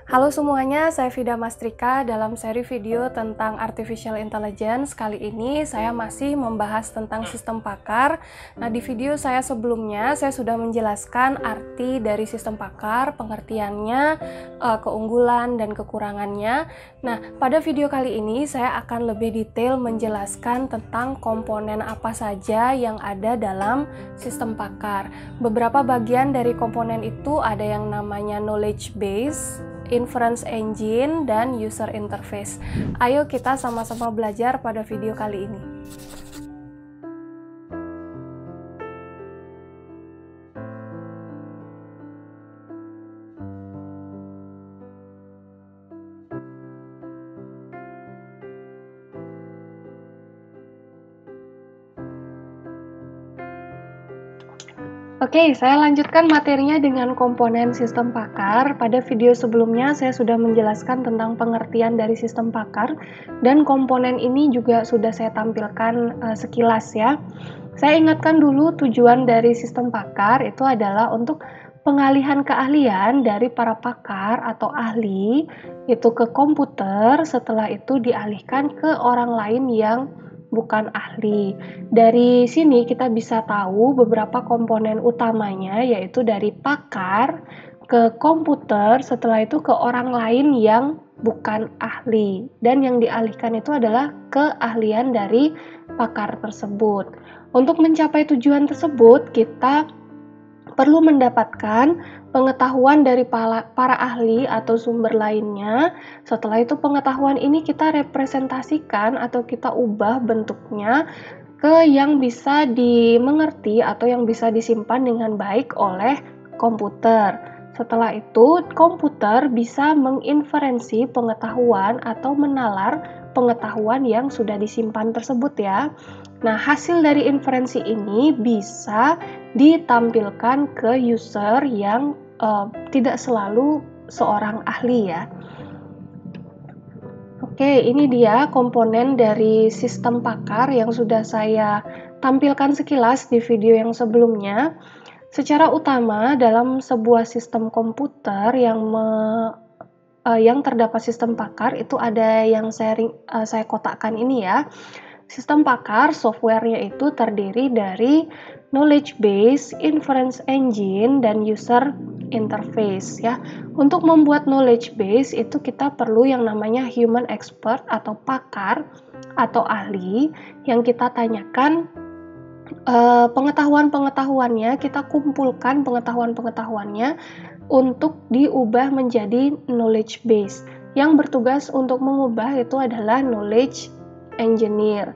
Halo semuanya, saya Vida Mastrika dalam seri video tentang Artificial Intelligence. Kali ini saya masih membahas tentang sistem pakar. Nah, di video saya sebelumnya, saya sudah menjelaskan arti dari sistem pakar, pengertiannya, keunggulan dan kekurangannya. Nah, pada video kali ini saya akan lebih detail menjelaskan tentang komponen apa saja yang ada dalam sistem pakar. Beberapa bagian dari komponen itu ada yang namanya knowledge base, inference engine, dan user interface. Ayo kita sama-sama belajar pada video kali ini. Oke, saya lanjutkan materinya dengan komponen sistem pakar. Pada video sebelumnya saya sudah menjelaskan tentang pengertian dari sistem pakar, dan komponen ini juga sudah saya tampilkan sekilas ya. Saya ingatkan dulu tujuan dari sistem pakar itu adalah untuk pengalihan keahlian dari para pakar atau ahli itu ke komputer, setelah itu dialihkan ke orang lain yang bukan ahli. Dari sini kita bisa tahu beberapa komponen utamanya, yaitu dari pakar ke komputer, setelah itu ke orang lain yang bukan ahli, dan yang dialihkan itu adalah keahlian dari pakar tersebut. Untuk mencapai tujuan tersebut, kita perlu mendapatkan pengetahuan dari para ahli atau sumber lainnya. Setelah itu pengetahuan ini kita representasikan atau kita ubah bentuknya ke yang bisa dimengerti atau yang bisa disimpan dengan baik oleh komputer. Setelah itu komputer bisa menginferensi pengetahuan atau menalar pengetahuan yang sudah disimpan tersebut ya. Nah, hasil dari inferensi ini bisa ditampilkan ke user yang tidak selalu seorang ahli ya. Oke, ini dia komponen dari sistem pakar yang sudah saya tampilkan sekilas di video yang sebelumnya. Secara utama dalam sebuah sistem komputer yang terdapat sistem pakar itu ada yang saya kotakkan ini ya. Sistem pakar softwarenya itu terdiri dari knowledge base, inference engine, dan user interface ya. Untuk membuat knowledge base itu kita perlu yang namanya human expert atau pakar atau ahli yang kita tanyakan pengetahuan-pengetahuannya, kita kumpulkan pengetahuan-pengetahuannya untuk diubah menjadi knowledge base. Yang bertugas untuk mengubah itu adalah knowledge engineer.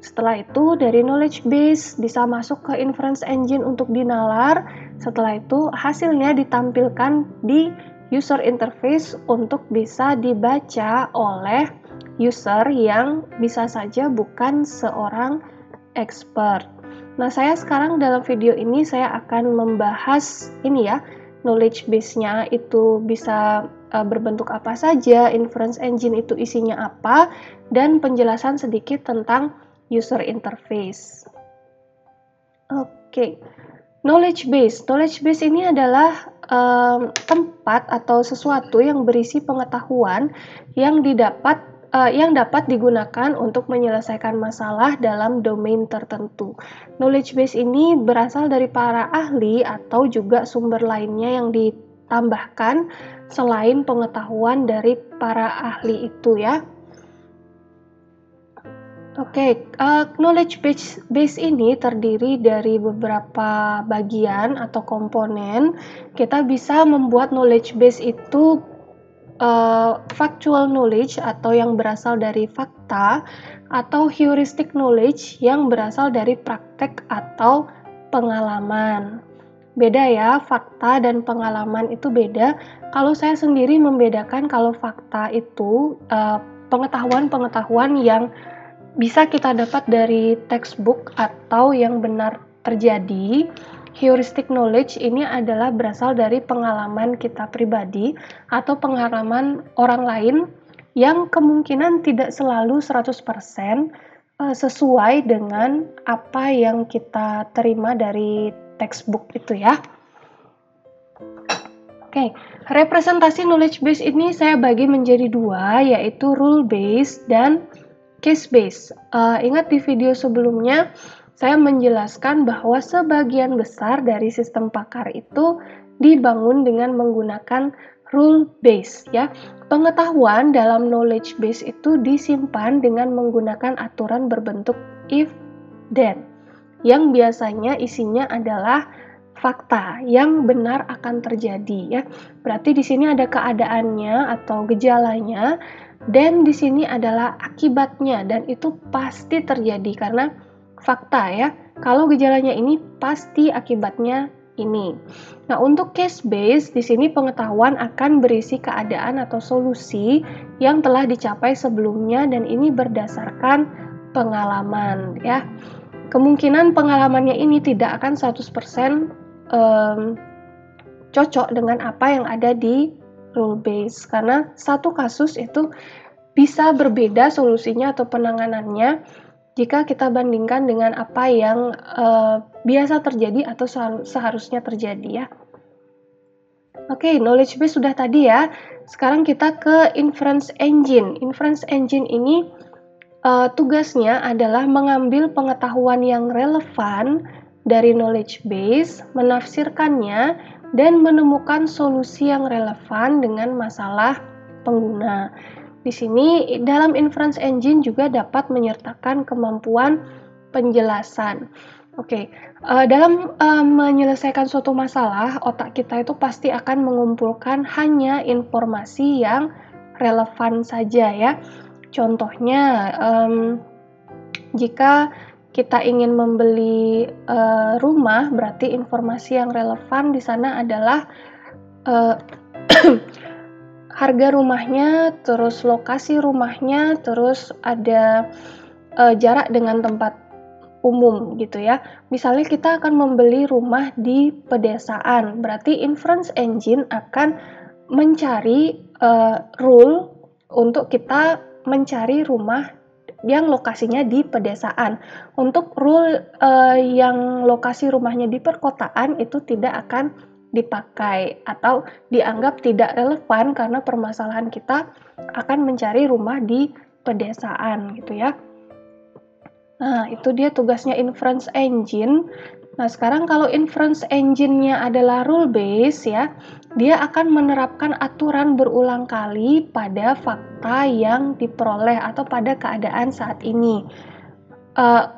Setelah itu dari knowledge base bisa masuk ke inference engine untuk dinalar. Setelah itu hasilnya ditampilkan di user interface untuk bisa dibaca oleh user yang bisa saja bukan seorang expert. Nah, saya sekarang dalam video ini saya akan membahas ini ya, knowledge base-nya itu bisa berbentuk apa saja, inference engine itu isinya apa, dan penjelasan sedikit tentang user interface. Oke. Knowledge base. Knowledge base ini adalah tempat atau sesuatu yang berisi pengetahuan yang dapat digunakan untuk menyelesaikan masalah dalam domain tertentu. Knowledge base ini berasal dari para ahli atau juga sumber lainnya yang ditambahkan selain pengetahuan dari para ahli itu ya. Oke, knowledge base ini terdiri dari beberapa bagian atau komponen. Kita bisa membuat knowledge base itu factual knowledge atau yang berasal dari fakta, atau heuristic knowledge yang berasal dari praktek atau pengalaman. Beda ya, fakta dan pengalaman itu beda. Kalau saya sendiri membedakan kalau fakta itu pengetahuan-pengetahuan yang bisa kita dapat dari textbook atau yang benar terjadi. Heuristic knowledge ini adalah berasal dari pengalaman kita pribadi atau pengalaman orang lain yang kemungkinan tidak selalu 100% sesuai dengan apa yang kita terima dari textbook itu ya. Oke, representasi knowledge base ini saya bagi menjadi dua, yaitu rule base dan case base. Ingat di video sebelumnya saya menjelaskan bahwa sebagian besar dari sistem pakar itu dibangun dengan menggunakan rule base, ya. Pengetahuan dalam knowledge base itu disimpan dengan menggunakan aturan berbentuk if then, yang biasanya isinya adalah fakta yang benar akan terjadi, ya. Berarti di sini ada keadaannya atau gejalanya, dan di sini adalah akibatnya, dan itu pasti terjadi karena fakta, ya. Kalau gejalanya ini pasti akibatnya ini. Nah, untuk case base di sini pengetahuan akan berisi keadaan atau solusi yang telah dicapai sebelumnya, dan ini berdasarkan pengalaman, ya. Kemungkinan pengalamannya ini tidak akan 100% cocok dengan apa yang ada di rule base, karena satu kasus itu bisa berbeda solusinya atau penanganannya jika kita bandingkan dengan apa yang biasa terjadi atau seharusnya terjadi, ya. Oke, knowledge base sudah tadi, ya. Sekarang kita ke inference engine. Inference engine ini tugasnya adalah mengambil pengetahuan yang relevan dari knowledge base, menafsirkannya, dan menemukan solusi yang relevan dengan masalah pengguna. Di sini dalam inference engine juga dapat menyertakan kemampuan penjelasan. Oke, dalam menyelesaikan suatu masalah, otak kita itu pasti akan mengumpulkan hanya informasi yang relevan saja, ya. Contohnya, jika kita ingin membeli rumah, berarti informasi yang relevan di sana adalah harga rumahnya, terus lokasi rumahnya, terus ada jarak dengan tempat umum gitu, ya. Misalnya kita akan membeli rumah di pedesaan, berarti inference engine akan mencari rule untuk kita mencari rumah yang lokasinya di pedesaan. Untuk rule yang lokasi rumahnya di perkotaan itu tidak akan dipakai atau dianggap tidak relevan karena permasalahan kita akan mencari rumah di pedesaan gitu, ya. Nah, itu dia tugasnya inference engine. Nah, sekarang kalau inference engine-nya adalah rule base, ya, dia akan menerapkan aturan berulang kali pada fakta yang diperoleh atau pada keadaan saat ini.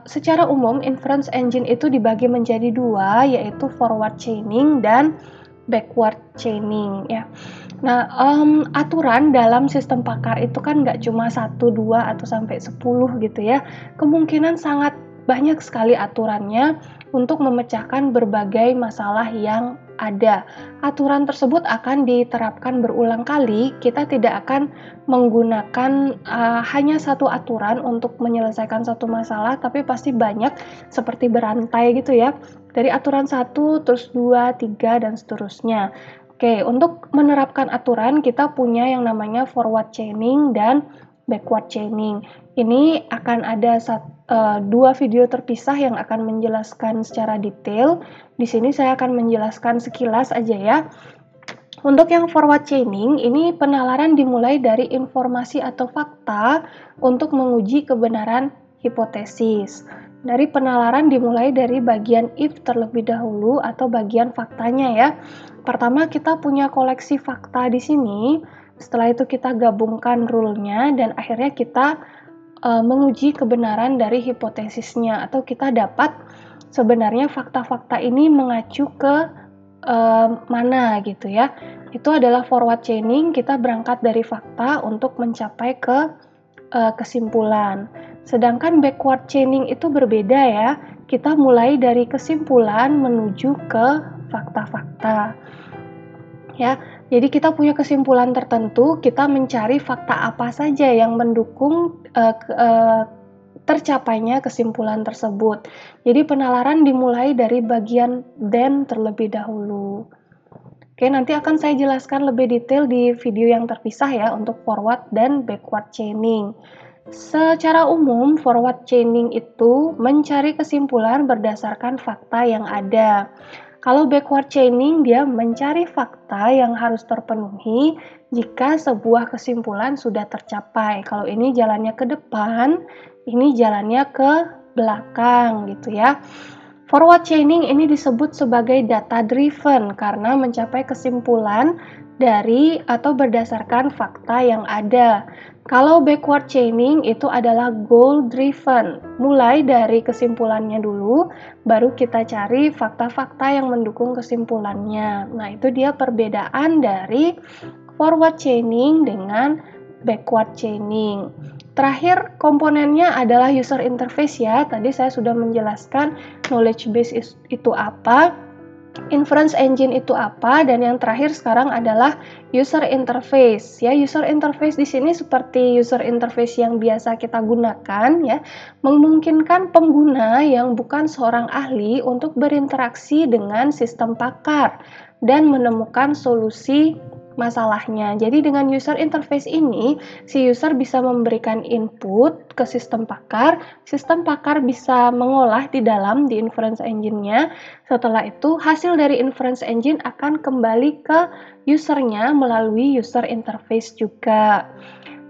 Secara umum, inference engine itu dibagi menjadi dua, yaitu forward chaining dan backward chaining, ya. Nah, aturan dalam sistem pakar itu kan nggak cuma 1, 2, atau sampai 10 gitu, ya. Kemungkinan sangat banyak sekali aturannya untuk memecahkan berbagai masalah yang ada. Aturan tersebut akan diterapkan berulang kali. Kita tidak akan menggunakan hanya satu aturan untuk menyelesaikan satu masalah, tapi pasti banyak seperti berantai gitu, ya. Dari aturan 1, terus 2, 3, dan seterusnya. Oke, untuk menerapkan aturan kita punya yang namanya forward chaining dan backward chaining. Ini akan ada dua video terpisah yang akan menjelaskan secara detail. Di sini saya akan menjelaskan sekilas aja, ya. Untuk yang forward chaining, ini penalaran dimulai dari informasi atau fakta untuk menguji kebenaran hipotesis. Dari penalaran dimulai dari bagian if terlebih dahulu atau bagian faktanya, ya. Pertama kita punya koleksi fakta di sini. Setelah itu kita gabungkan rule-nya dan akhirnya kita menguji kebenaran dari hipotesisnya, atau kita dapat sebenarnya fakta-fakta ini mengacu ke mana gitu, ya. Itu adalah forward chaining, kita berangkat dari fakta untuk mencapai ke kesimpulan. Sedangkan backward chaining itu berbeda, ya. Kita mulai dari kesimpulan menuju ke fakta-fakta, ya. Jadi kita punya kesimpulan tertentu, kita mencari fakta apa saja yang mendukung tercapainya kesimpulan tersebut. Jadi penalaran dimulai dari bagian then terlebih dahulu. Oke, nanti akan saya jelaskan lebih detail di video yang terpisah, ya, untuk forward dan backward chaining. Secara umum, forward chaining itu mencari kesimpulan berdasarkan fakta yang ada. Kalau backward chaining, dia mencari fakta yang harus terpenuhi jika sebuah kesimpulan sudah tercapai. Kalau ini jalannya ke depan, ini jalannya ke belakang gitu ya. Forward chaining ini disebut sebagai data driven karena mencapai kesimpulan dari atau berdasarkan fakta yang ada. Kalau backward chaining itu adalah goal driven, mulai dari kesimpulannya dulu, baru kita cari fakta-fakta yang mendukung kesimpulannya. Nah, itu dia perbedaan dari forward chaining dengan backward chaining. Terakhir, komponennya adalah user interface ya. Tadi saya sudah menjelaskan knowledge base itu apa, inference engine itu apa, dan yang terakhir sekarang adalah user interface. Ya, user interface di sini seperti user interface yang biasa kita gunakan ya, memungkinkan pengguna yang bukan seorang ahli untuk berinteraksi dengan sistem pakar dan menemukan solusi masalahnya. Jadi dengan user interface ini, si user bisa memberikan input ke sistem pakar bisa mengolah di inference engine-nya. Setelah itu, hasil dari inference engine akan kembali ke usernya melalui user interface juga.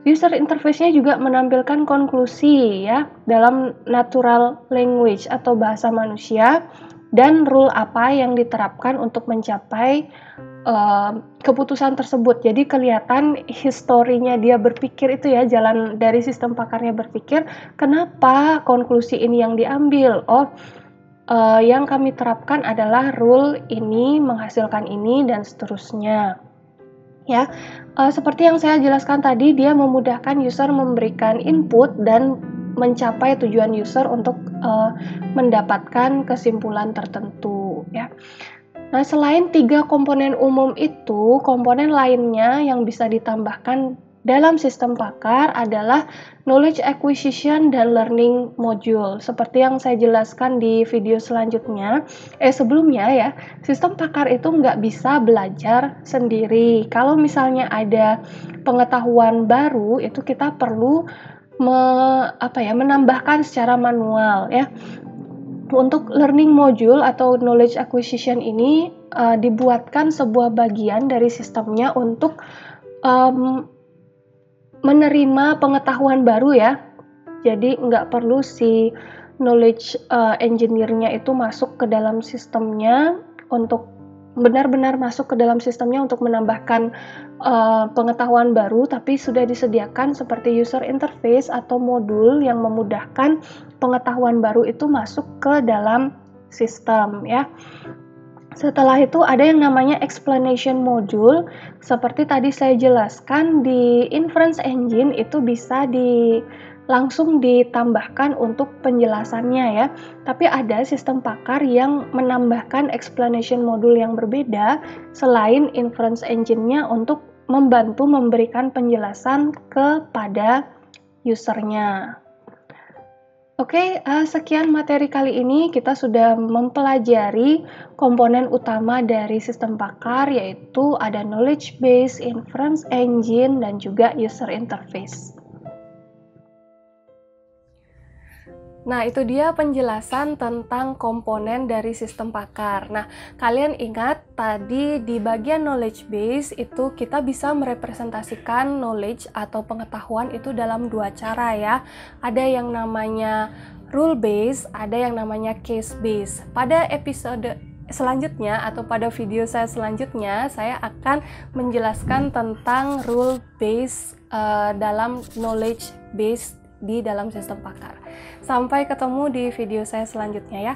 User interface-nya juga menampilkan konklusi ya dalam natural language atau bahasa manusia dan rule apa yang diterapkan untuk mencapai keputusan tersebut. Jadi kelihatan historinya dia berpikir itu ya, jalan dari sistem pakarnya berpikir, kenapa konklusi ini yang diambil? Yang kami terapkan adalah rule ini menghasilkan ini dan seterusnya. Ya, seperti yang saya jelaskan tadi, dia memudahkan user memberikan input dan mencapai tujuan user untuk mendapatkan kesimpulan tertentu. Ya. Nah, selain 3 komponen umum itu, komponen lainnya yang bisa ditambahkan dalam sistem pakar adalah knowledge acquisition dan learning module. Seperti yang saya jelaskan di video sebelumnya ya, sistem pakar itu nggak bisa belajar sendiri. Kalau misalnya ada pengetahuan baru, itu kita perlu menambahkan secara manual ya. Untuk learning module atau knowledge acquisition ini dibuatkan sebuah bagian dari sistemnya untuk menerima pengetahuan baru ya. Jadi nggak perlu si knowledge engineer-nya itu masuk ke dalam sistemnya untuk benar-benar masuk ke dalam sistemnya untuk menambahkan pengetahuan baru, tapi sudah disediakan seperti user interface atau modul yang memudahkan pengetahuan baru itu masuk ke dalam sistem ya. Setelah itu ada yang namanya explanation module. Seperti tadi saya jelaskan di inference engine itu bisa langsung ditambahkan untuk penjelasannya ya. Tapi ada sistem pakar yang menambahkan explanation module yang berbeda selain inference engine-nya untuk membantu memberikan penjelasan kepada usernya. Oke, sekian materi kali ini. Kita sudah mempelajari komponen utama dari sistem pakar, yaitu ada knowledge base, inference engine, dan juga user interface. Nah, itu dia penjelasan tentang komponen dari sistem pakar. Nah, kalian ingat tadi di bagian knowledge base itu kita bisa merepresentasikan knowledge atau pengetahuan itu dalam 2 cara ya. Ada yang namanya rule base, ada yang namanya case base. Pada episode selanjutnya atau pada video saya selanjutnya, saya akan menjelaskan tentang rule base dalam knowledge base di dalam sistem pakar. Sampai ketemu di video saya selanjutnya ya.